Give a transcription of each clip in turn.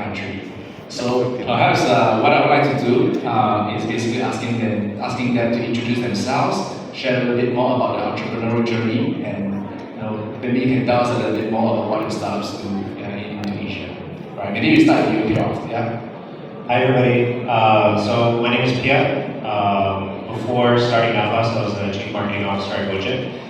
country. So perhaps what I would like to do is basically asking them to introduce themselves, share a little bit more about the entrepreneurial journey, and maybe you can tell us a little bit more about what your startups do in Indonesia. Right? Maybe we start with you, Piotr. Yeah. Hi everybody. So my name is Pia. Before starting Nafas, I was the Chief Marketing Officer at Gojek.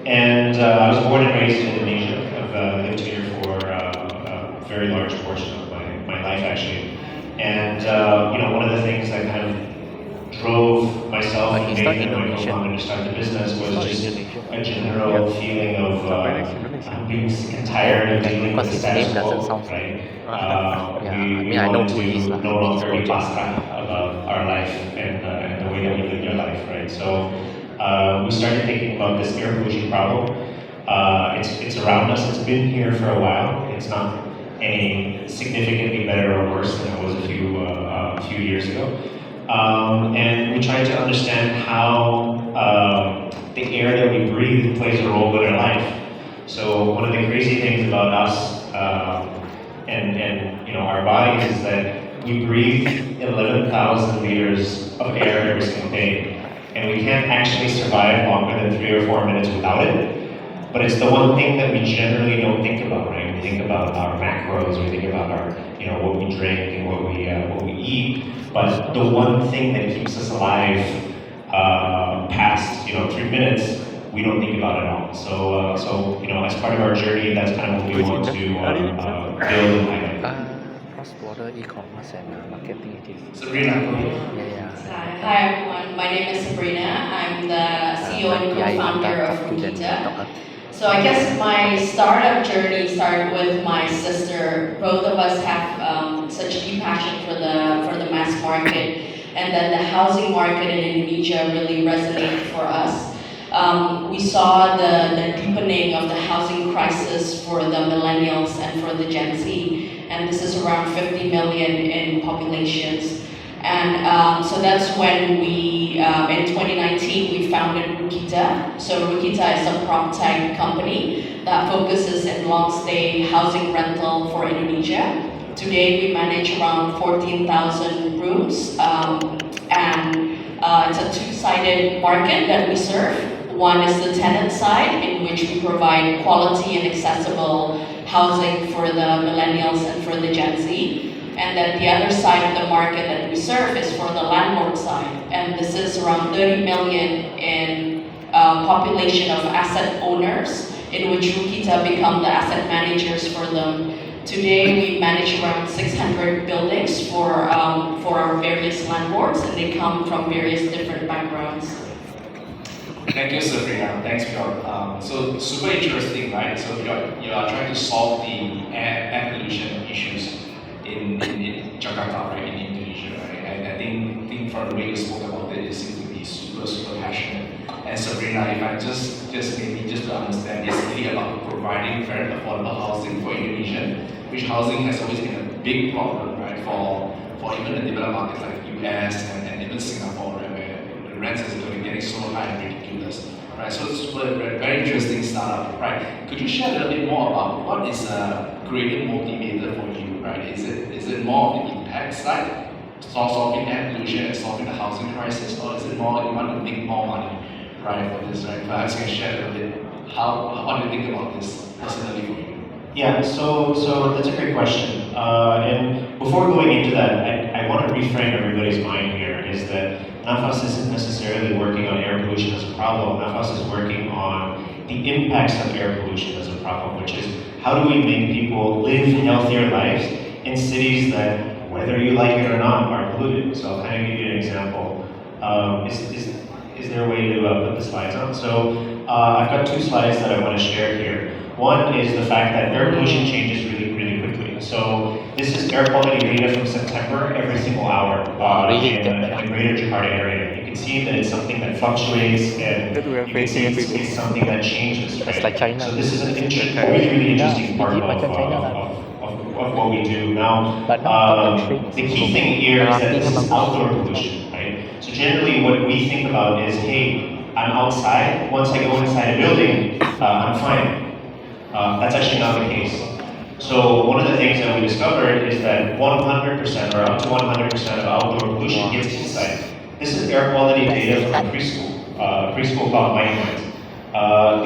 And I was born and raised in Indonesia. I've lived here for a very large portion of my life actually. And one of the things that kind of drove myself and Nathan and my co-founder to start the business was just a general feeling of being sick and tired of dealing with the status quo, right? We want to no longer be pasrah about our life and the way that we live our life, right? So we started thinking about this air pollution problem. It's around us. It's been here for a while. It's not any significantly better or worse than it was a few years ago. And we tried to understand how the air that we breathe plays a role in our life. So one of the crazy things about us and our bodies is that we breathe 11,000 liters of air every single day, and we can't actually survive longer than 3 or 4 minutes without it. But it's the one thing that we generally don't think about, right? We think about our macros, we think about our, what we drink and what we eat. But the one thing that keeps us alive past 3 minutes, we don't think about it at all. So as part of our journey, that's kind of what we want to build and highlight. Cross-border e-commerce and marketing it is. Sabrina. Hi everyone, my name is Sabrina. I'm the CEO and co-founder of Rukita. So I guess my startup journey started with my sister. Both of us have such a deep passion for the mass market, and then the housing market in Indonesia really resonated for us. We saw the deepening of the housing crisis for the millennials and for the Gen Z, and this is around 50 million in populations. And so that's when we, in 2019, we founded Rukita. So Rukita is a PropTech company that focuses in long-stay housing rental for Indonesia. Today we manage around 14,000 rooms, and it's a two-sided market that we serve. One is the tenant side, in which we provide quality and accessible housing for the millennials and for the Gen Z. And then the other side of the market that we serve is for the landlord side. And this is around 30 million in population of asset owners, in which Rukita become the asset managers for them. Today we manage around 600 buildings for our various landlords, and they come from various different backgrounds. Thank you, Sabrina. Thanks, Piotr. So super interesting, right? So you are trying to solve the air pollution issues in Jakarta, right, in Indonesia, right? And I think from the way you spoke about it, you seem to be super passionate. And Sabrina, if I just to understand, it's really about providing very affordable housing for Indonesia, which housing has always been a big problem, right, for even the developed markets like US and even Singapore, right, where the rents is getting so high and ridiculous, right? So it's a very interesting startup, right? Could you share a little bit more about what is a greater motivator for you, right? Is it more of the impact side, solving air pollution and solving the housing crisis, or is it more you want to make more money, right, for this, right? Perhaps you can share a little bit how do you think about this personally for you? Yeah, so that's a great question. And before going into that, I want to reframe everybody's mind here, is that Nafas isn't necessarily working on air pollution as a problem. Nafas is working on the impacts of air pollution as a problem, which is how do we make people live healthier lives in cities that, whether you like it or not, are polluted. So I'll kind of give you an example. Is there a way to put the slides on? So I've got 2 slides that I want to share here. One is the fact that air pollution changes really quickly. So this is air quality data from September every single hour in the greater Jakarta area. You can see that it's something that fluctuates, and you can see it's something that changes. Right? Like China. So this is a really interesting part of what we do. Now, the key thing here is that this is outdoor pollution, right? So generally what we think about is, hey, I'm outside, once I go inside a building, I'm fine. That's actually not the case. So one of the things that we discovered is that 100% or up to 100% of outdoor pollution gets inside. This is air quality data from a preschool called Mighty Minds.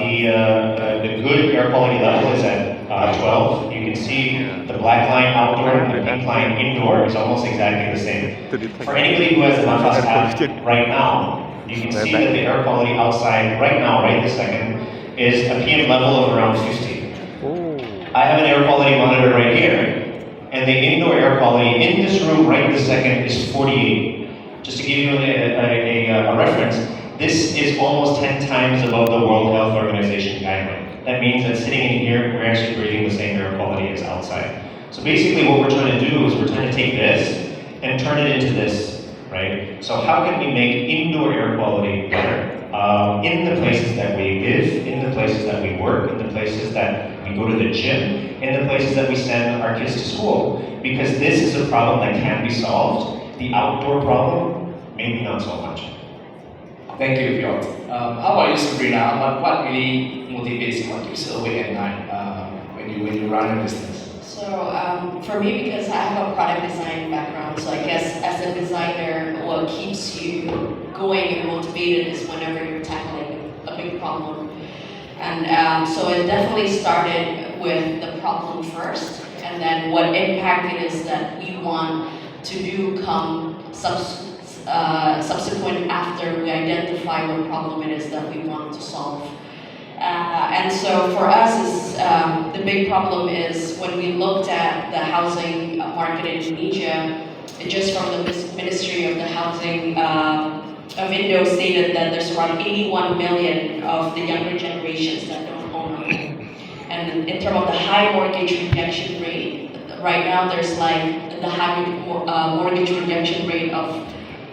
The good air quality level is at 12. You can see the black line outdoor and the pink line indoor is almost exactly the same. For anybody who has the Nafas app right now, you can see that the air quality outside right now, right this second, is a PM level of around 50. I have an air quality monitor right here, and the indoor air quality in this room right this second is 48. Just to give you a reference, this is almost 10 times above the World Health Organization guideline. That means that sitting in here, we're actually breathing the same air quality as outside. So basically what we're trying to do is we're trying to take this and turn it into this, right? So how can we make indoor air quality better? In the places that we live, in the places that we work, in the places that we go to the gym, in the places that we send our kids to school. Because this is a problem that can be solved. The outdoor problem, maybe not so much. Thank you, Piotr. How about you, Sabrina? What really motivates you? What keeps you awake at night when you run a business? So for me, because I have a product design background, so I guess as a designer, what keeps you going and motivated is whenever you're tackling a big problem. And so it definitely started with the problem first, and then what impact it is that we want to do come subsequent after we identify what problem it is that we want to solve. And so for us, the big problem is when we looked at the housing market in Indonesia, just from the Ministry of the Housing of Indo stated that there's around 81 million of the younger generations that don't own a home. And in terms of the high mortgage rejection rate, right now there's like the high mortgage rejection rate of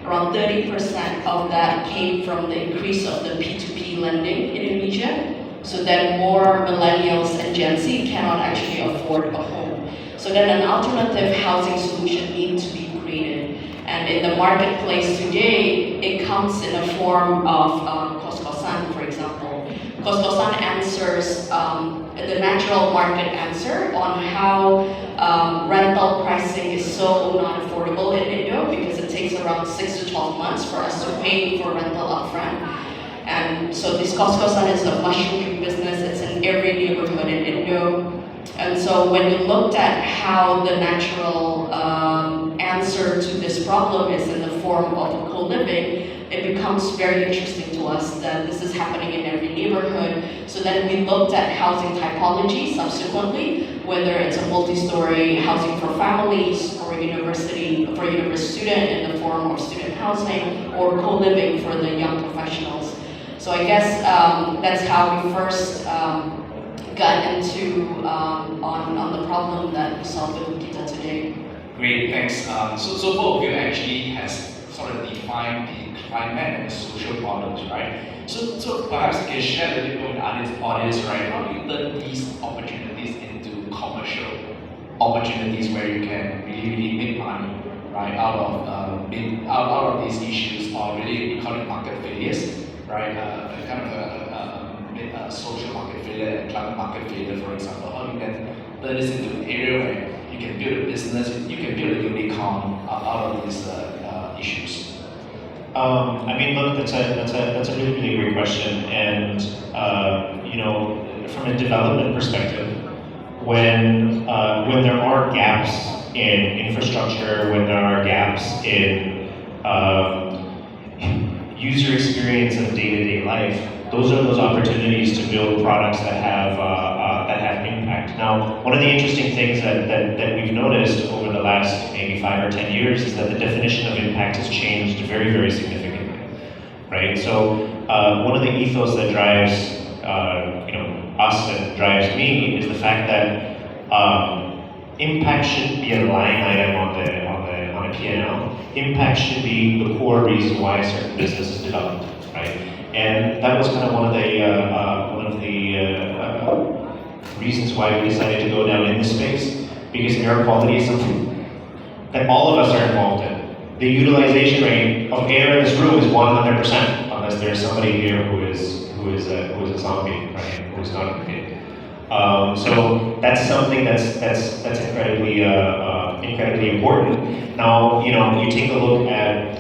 around 30% of that came from the increase of the P2P lending in Indonesia. So that more millennials and Gen Z cannot actually afford a home. So then an alternative housing solution needs to be created. And in the marketplace today, it comes in a form of kos-kosan, for example. Kos-kosan answers the natural market answer on how rental pricing is so non-affordable in Indo because it takes around 6 to 12 months for us to pay for rental upfront. And so this kos-kosan is a mushroom business. It's in every neighborhood in Indo. And so when we looked at how the natural answer to this problem is in the form of co-living, it becomes very interesting to us that this is happening in every neighborhood. So then we looked at housing typology subsequently, whether it's a multi-story housing for families or university student in the form of student housing or co-living for the young professionals. So I guess that's how we first got into on the problem that we solve with Kita today. Great, thanks. So both of you actually has sort of defined the climate and the social problems, right? So perhaps you can share a little bit with the audience, right? How do you turn these opportunities into commercial opportunities where you can really make money, right? Out of these issues, or really we call it market failures, right? Kind of a social market failure and climate market failure, for example. How do you then turn this into an area where you can build a business, you can build a unicorn out of these issues? I mean, look, that's a really, really great question. And you know, from a development perspective, when there are gaps in infrastructure, when there are gaps in user experience of day-to-day life, those are those opportunities to build products that have impact. Now, one of the interesting things that we've noticed over the last maybe 5 or 10 years is that the definition of impact has changed very, very significantly, right? So one of the ethos that drives us and drives me is the fact that impact shouldn't be a line item on a P&L. Impact should be the core reason why a certain business is developed, right? And that was kind of one of the reasons why we decided to go down in this space, because air quality is something that all of us are involved in. The utilization rate of air in this room is 100%, unless there's somebody here who is a zombie, right? Who's not okay. So that's something that's incredibly important. Now, you take a look at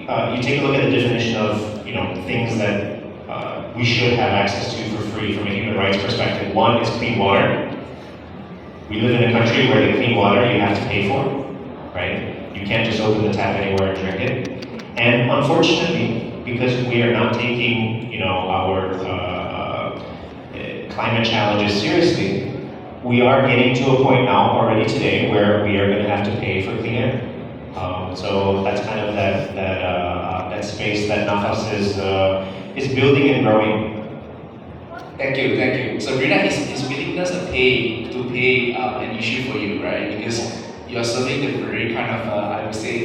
the definition of things that we should have access to for free from a human rights perspective. One is clean water. We live in a country where the clean water you have to pay for, right? You can't just open the tap anywhere and drink it. And unfortunately, because we are not taking our climate challenges seriously, we are getting to a point now already today where we are going to have to pay for clean air. So that's kind of that space that Nafas is building and growing. Thank you. Sabrina, is willingness to pay an issue for you, right? Because you are serving the very kind of, I would say,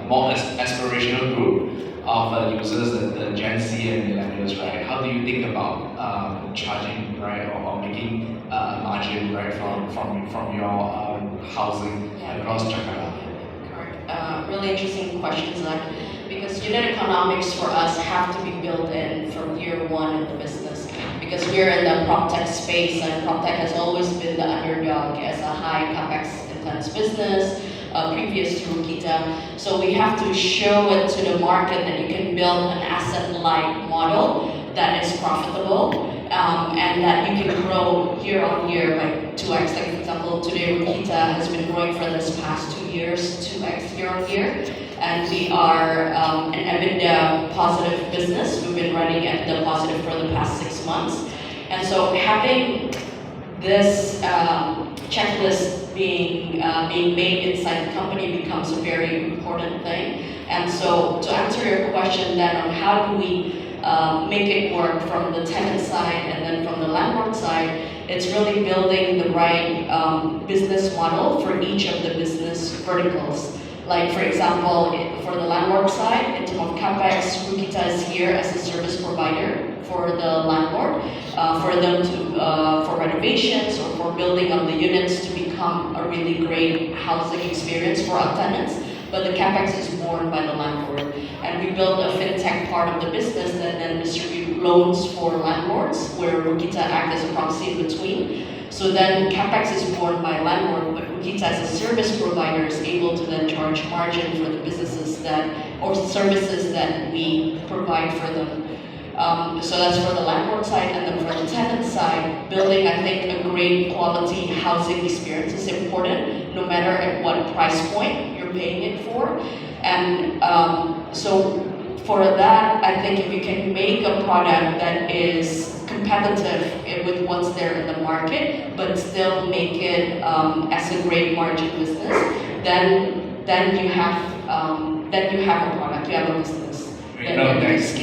more aspirational group of users, the Gen Z and millennials, right? How do you think about charging, right, or making margin, right, from your housing across Jakarta? Correct. Really interesting questions, Zach, because unit economics for us have to be built in from year one in the business. Because we're in the PropTech space, and PropTech has always been the underdog as a high capex intense business, previous to Rukita. So we have to show it to the market that you can build an asset-light model that is profitable, and that you can grow year on year by 2x. Like for example, today Rukita has been growing for this past 2 years, 2x year on year. And we are an EBITDA positive business. We've been running EBITDA positive for the past 6 months. And so having this checklist being made inside the company becomes a very important thing. And so to answer your question then on how do we make it work from the tenant side and then from the landlord side, it's really building the right business model for each of the business verticals. Like for example, for the landlord side, in terms of capex, Rukita is here as a service provider for the landlord, for them to for renovations or for building up the units to become a really great housing experience for our tenants. But the capex is borne by the landlord, and we build a fintech part of the business that then distribute loans for landlords, where Rukita acts as a proxy in between. So then capex is borne by landlord, but Rukita as a service provider is able to then charge margin for the businesses or services that we provide for them. So that's for the landlord side, and then for the tenant side, building, I think, a great quality housing experience is important, no matter at what price point you're paying it for. And so for that, I think if you can make a product that is competitive with what's there in the market, but still make it as a great margin business, then you have a product, you have a business. No, thanks.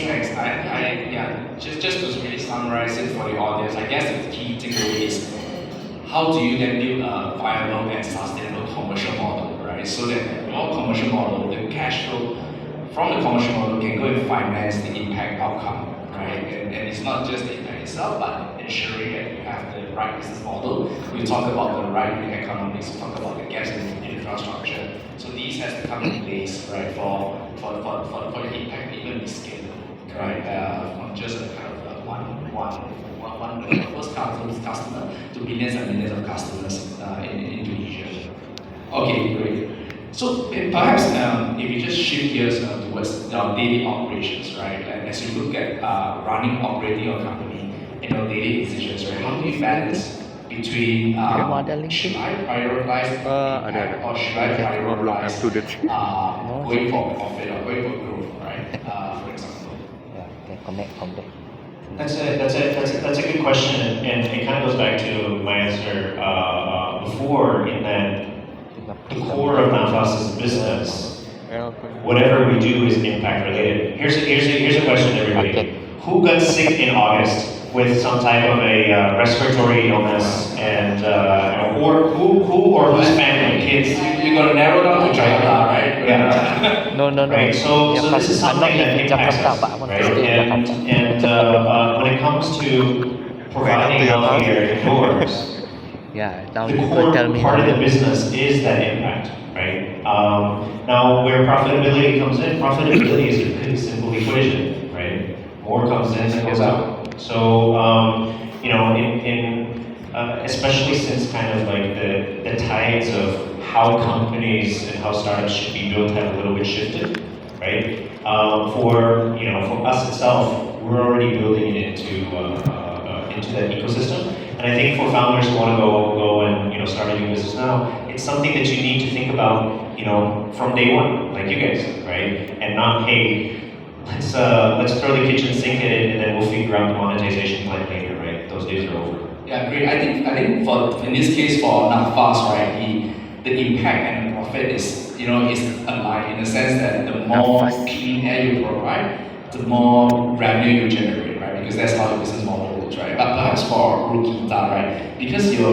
Just to really summarize it for the audience, I guess the key takeaway is how do you then build a viable and sustainable commercial model, right? So that your commercial model, the cash flow from the commercial model can go and finance the impact outcome, right? And it's not just the impact itself, but ensuring that you have the right business model. We talk about the right unit economics, we talk about the gaps in infrastructure. So these has to come in place, right, for the impact to even be scalable, right? From just a kind of one first customer to millions and millions of customers in Indonesia. Okay, great. So perhaps if you just shift gears towards our daily operations, right? And as you look at operating your company and your daily decisions, right? How do you balance between should I prioritize impact or should I prioritize going for profit or going for growth, right? For example. Yeah, can connect from there. That's a good question, and it kind of goes back to my answer before, in that the core of Nafas's business, whatever we do is impact related. Here's a question, everybody. Who got sick in August with some type of a respiratory illness, and or whose family, kids? You're gonna narrow down to Jakarta, right? Yeah. No. Right. So this is I'm not something that in impacts Jakarta, us, but I want to right? stay in Jakarta. And when it comes to providing healthcare indoors, Yeah, now the people core tell me part of the that business is that impact, right? Now, where profitability comes in, profitability is a pretty simple equation, right? More comes in than goes out. So, especially since kind of like the tides of how companies and how startups should be built have a little bit shifted, right? For us itself, we're already building it into that ecosystem. And I think for founders who want to go and start a new business now, it's something that you need to think about from day one, like you guys, right? And not, hey, let's throw the kitchen sink at it and then we'll figure out the monetization plan later, right? Those days are over. Yeah, great. I think for in this case for Nafas, right, the impact and the profit is aligned in the sense that the more Nafas. clean air you provide, the more revenue you generate, right? Because that's how the business model works, right? But perhaps for Rukita, right, because you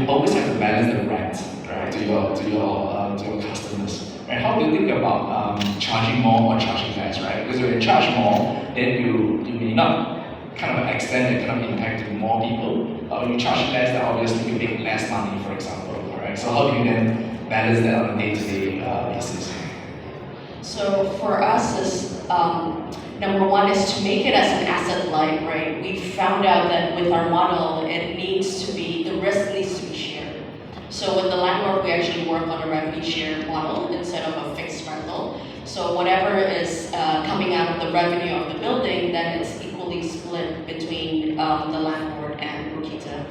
always have to balance the rent, right, to your customers. And how do you think about charging more or charging less, right? Because when you charge more, then you may not kind of extend the kind of impact to more people. When you charge less, then obviously you make less money, for example, right? So how do you then balance that on a day-to-day basis? So for us, is number one is to make it as an asset light, right? We found out that with our model, the risk needs to be shared. So with the landlord, we actually work on a revenue share model instead of a fixed rental. So whatever is coming out of the revenue of the building, then it's equally split between the landlord and Rukita.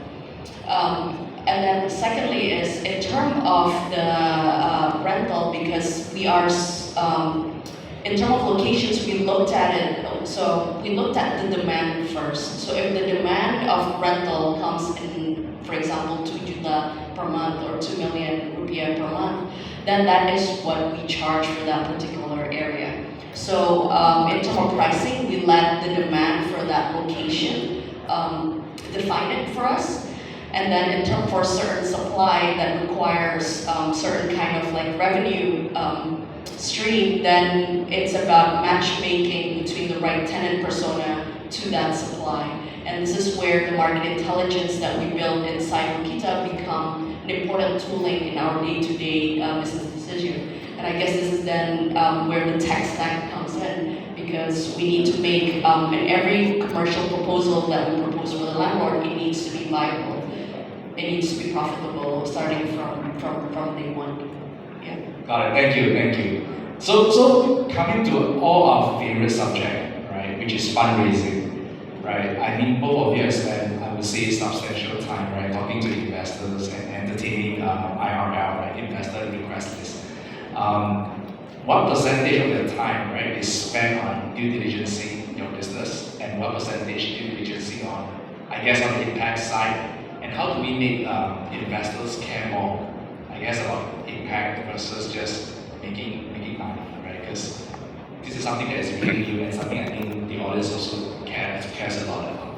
And then secondly is in terms of the rental, because we are, in terms of locations, we looked at it, so we looked at the demand first. So if the demand of rental comes in, for example, 2 juta per month or 2 million rupiah per month, then that is what we charge for that particular area. So in terms of pricing, we let the demand for that location define it for us. And then in terms for certain supply that requires certain kind of like revenue stream, then it's about matchmaking between the right tenant persona to that supply. And this is where the market intelligence that we build inside Rukita become an important tooling in our day-to-day business decision. And I guess this is then where the tech stack comes in, because we need to make, in every commercial proposal that we propose for the landlord, it needs to be viable. It needs to be profitable starting from day one. Yeah. Got it. Thank you. So coming to all our favorite subject, right, which is fundraising, right? I mean, both of you have spent, I would say, substantial time, right, talking to investors and entertaining IRL, right, investor request list. What percentage of your time, right, is spent on due diligencing your business, and what percentage due diligencing on, I guess, on the impact side? And how do we make investors care more, I guess, about impact versus just making money, right? Because this is something that is really new and something I think the audience also cares a lot about.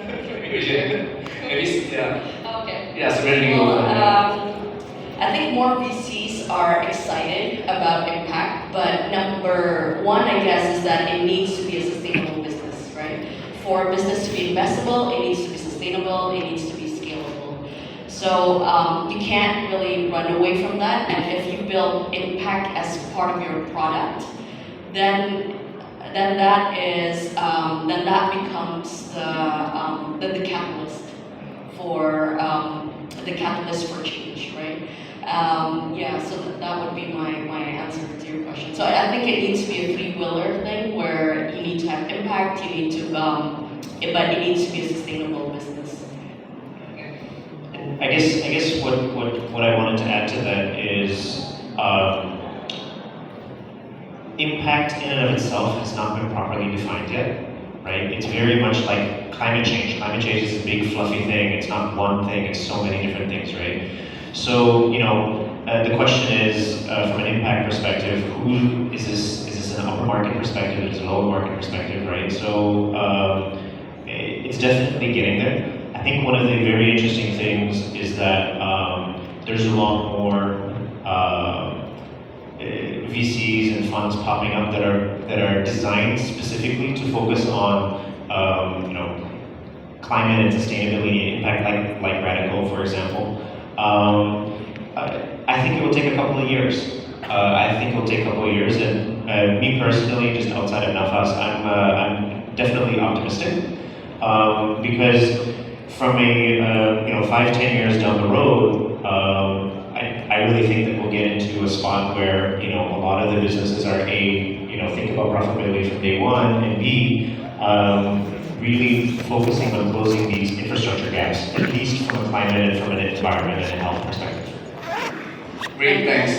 Maybe, yeah. Okay. Yeah, so ready to go. Well, I think more VCs are excited about impact, but number one, I guess, is that it needs to be a sustainable business, right? For business to be investable, it needs to be sustainable, it needs to be scalable. So you can't really run away from that, and if you build impact as part of your product, then that becomes the catalyst for change, right? So that would be my answer to your question. So I think it needs to be a three-wheeler thing where you need to have impact, you need to, but it needs to be a sustainable business. I guess what I wanted to add to that is impact in and of itself has not been properly defined yet, right? It's very much like climate change. Climate change is a big fluffy thing. It's not one thing, it's so many different things, right? So, the question is, from an impact perspective, who is this? Is this an upper market perspective? Is it a lower market perspective, right? So, it's definitely getting there. I think one of the very interesting things is that there's a lot more VCs and funds popping up that are designed specifically to focus on climate and sustainability impact, like Radical, for example. I think it will take a couple of years. And me personally, just outside of Nafas, I'm definitely optimistic. Because from a 5-10 years down the road, I really think that we'll get into a spot where a lot of the businesses are think about profitability from day one, and B, really focusing on closing these infrastructure gaps, at least from a climate and from an environment and a health perspective. Great, thanks.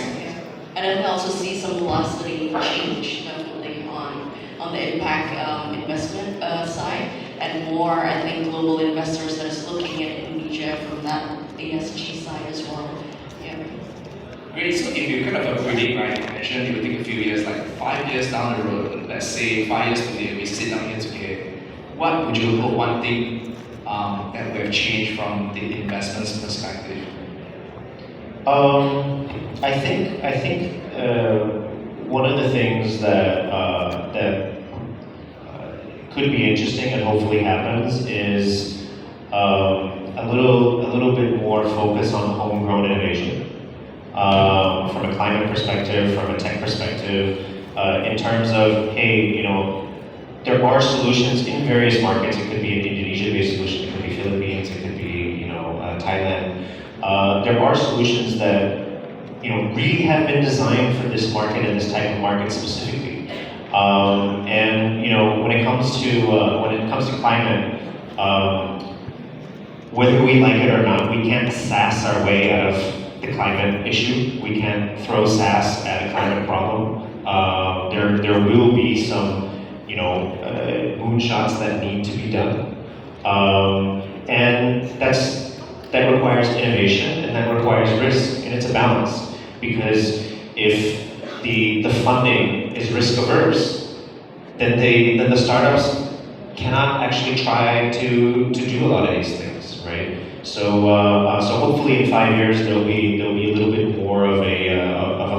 And I can also see some velocity change definitely on the impact investment side, and more, I think, global investors that is looking at Indonesia from that ESG side as well. Yeah. Great. So if you kind of predict, right, you mentioned it will take a few years, like 5 years down the road, let's say 5 years today, we sit down here today, what would you hope one thing that would have changed from the investment's perspective? I think one of the things that could be interesting and hopefully happens is a little bit more focus on homegrown innovation from a climate perspective, from a tech perspective, in terms of there are solutions in various markets. It could be an Indonesia-based solution, it could be Philippines, it could be Thailand. There are solutions that really have been designed for this market and this type of market specifically. And when it comes to climate, whether we like it or not, we can't SaaS our way out of the climate issue. We can't throw SaaS at a climate problem. There will be some moonshots that need to be done, and that requires innovation and that requires risk, and it's a balance, because if the funding is risk averse, then the startups cannot actually try to do a lot of these things, right? So hopefully in 5 years there'll be a little bit more of a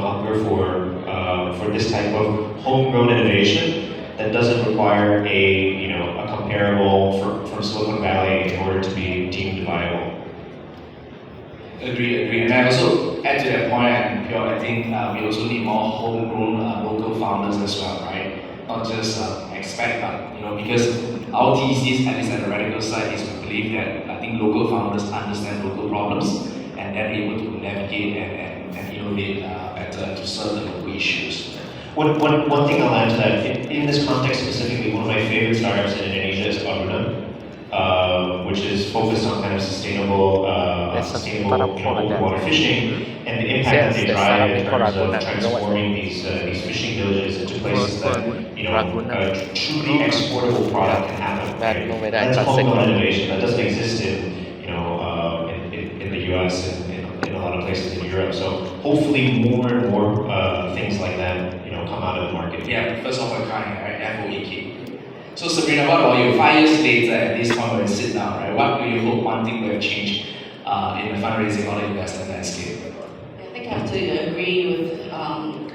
hunger for this type of homegrown innovation that doesn't require a comparable from Silicon Valley in order to be deemed viable. Agree. And I also add to that point, and Pure, I think we also need more homegrown local founders as well, right? Not just expect, but because our thesis, at least at the Radical side, is we believe that I think local founders understand local problems and then able to navigate and innovate better to serve the local issues. One thing I'll add to that, in this context specifically, one of my favorite startups in Indonesia is Garuda, which is focused on kind of sustainable water fishing, and the impact that they drive in terms of transforming these fishing villages into places that a truly exportable product can happen. Right? That's homegrown innovation that doesn't exist in the US and in a lot of places in Europe. So hopefully more and more things like that come out of the market. Yeah, first of a kind, right? FOEK. So Sabrina, what about you? 5 years later, at this point when you sit down, right? What do you hope one thing will have changed in the fundraising or the investment landscape? I think I have to agree with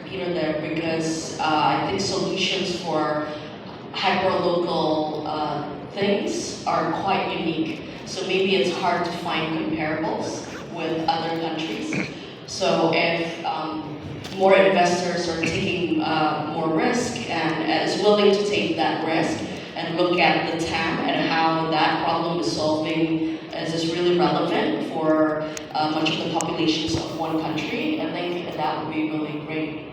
Peter there, because I think solutions for hyper-local things are quite unique. So maybe it's hard to find comparables with other countries. So if more investors are taking more risk and is willing to take that risk and look at the TAM and how that problem is solving, is this really relevant for much of the populations of one country, I think that would be really great.